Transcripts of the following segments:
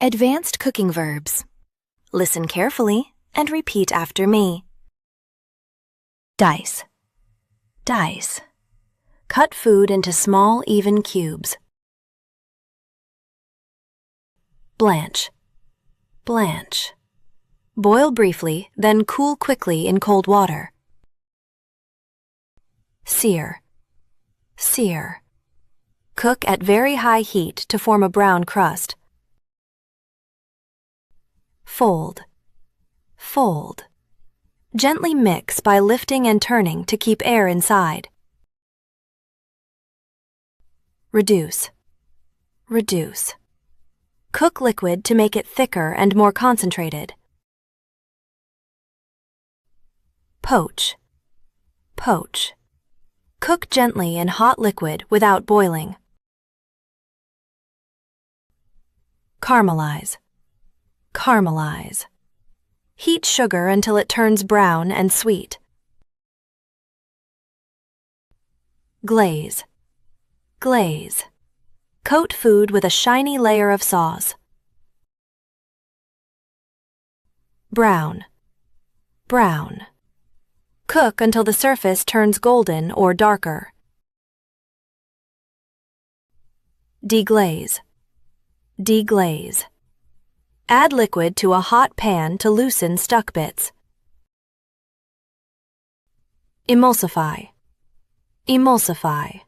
Advanced cooking verbs. Listen carefully and repeat after me. Dice. Dice. Cut food into small, even cubes. Blanch. Blanch. Boil briefly, then cool quickly in cold water. Sear. Sear. Cook at very high heat to form a brown crust. Fold. Fold. Gently mix by lifting and turning to keep air inside. Reduce. Reduce. Cook liquid to make it thicker and more concentrated. Poach. Poach. Cook gently in hot liquid without boiling. Caramelize. Caramelize. Heat sugar until it turns brown and sweet. Glaze. Glaze. Coat food with a shiny layer of sauce. Brown. Brown. Cook until the surface turns golden or darker. Deglaze. Deglaze. Add liquid to a hot pan to loosen stuck bits. Emulsify. Emulsify.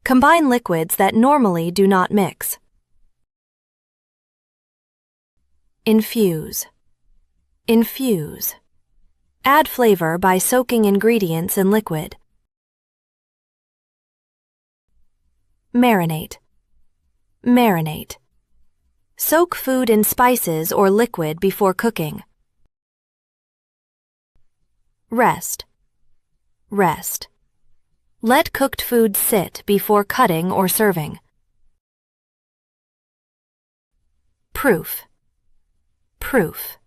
Combine liquids that normally do not mix. Infuse. Infuse. Add flavor by soaking ingredients in liquid. Marinate. Marinate. Soak food in spices or liquid before cooking. Rest. Rest. Let cooked food sit before cutting or serving. Proof. Proof.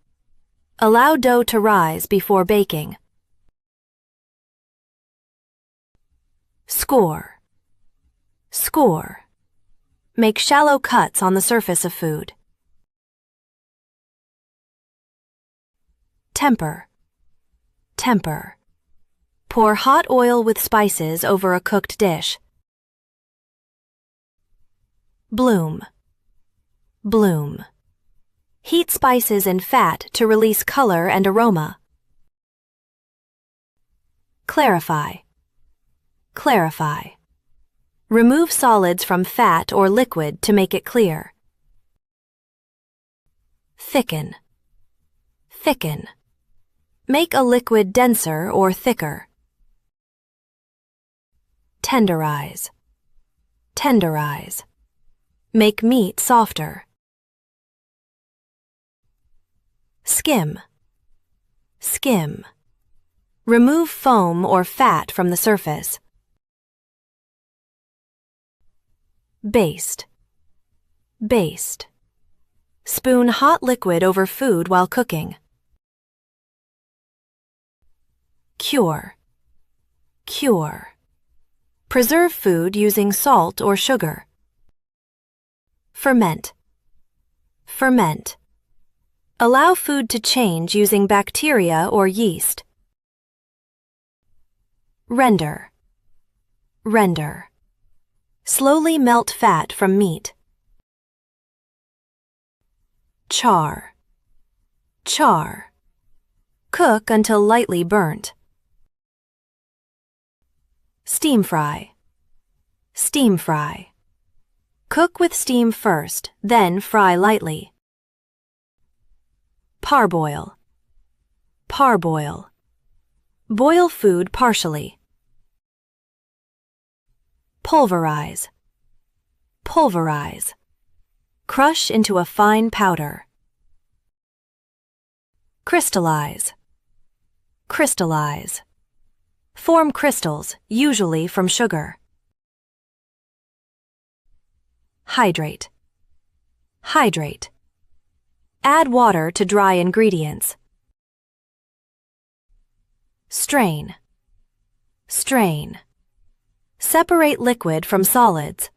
Allow dough to rise before baking. Score. Score. Make shallow cuts on the surface of food. Temper. Temper. Pour hot oil with spices over a cooked dish. Bloom. Bloom. Heat spices in fat to release color and aroma. Clarify. Clarify. Remove solids from fat or liquid to make it clear. Thicken. Thicken. Make a liquid denser or thicker. Tenderize. Tenderize. Make meat softer. Skim. Skim. Remove foam or fat from the surface. Baste. Baste. Spoon hot liquid over food while cooking. Cure. Cure. Preserve food using salt or sugar. Ferment. Ferment. Allow food to change using bacteria or yeast. Render. Render. Slowly melt fat from meat. Char. Char. Cook until lightly burnt. Steam fry. Steam fry. Cook with steam first, then fry lightly. Parboil. Parboil. Boil food partially. Pulverize. Pulverize. Crush into a fine powder. Crystallize. Crystallize. Form crystals, usually from sugar. Hydrate. Hydrate. Add water to dry ingredients. Strain. Strain. Separate liquid from solids.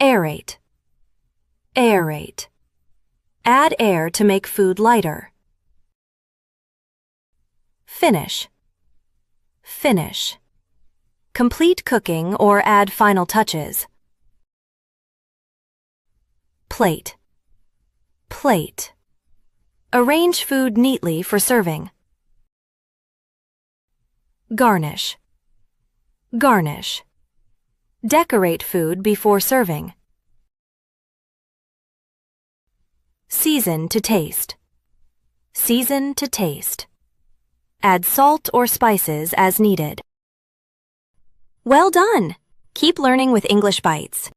Aerate. Aerate. Add air to make food lighter. Finish. Finish. Complete cooking or add final touches. Plate. Plate. Arrange food neatly for serving. Garnish. Garnish. Decorate food before serving. Season to taste. Season to taste. Add salt or spices as needed. Well done! Keep learning with English Bites.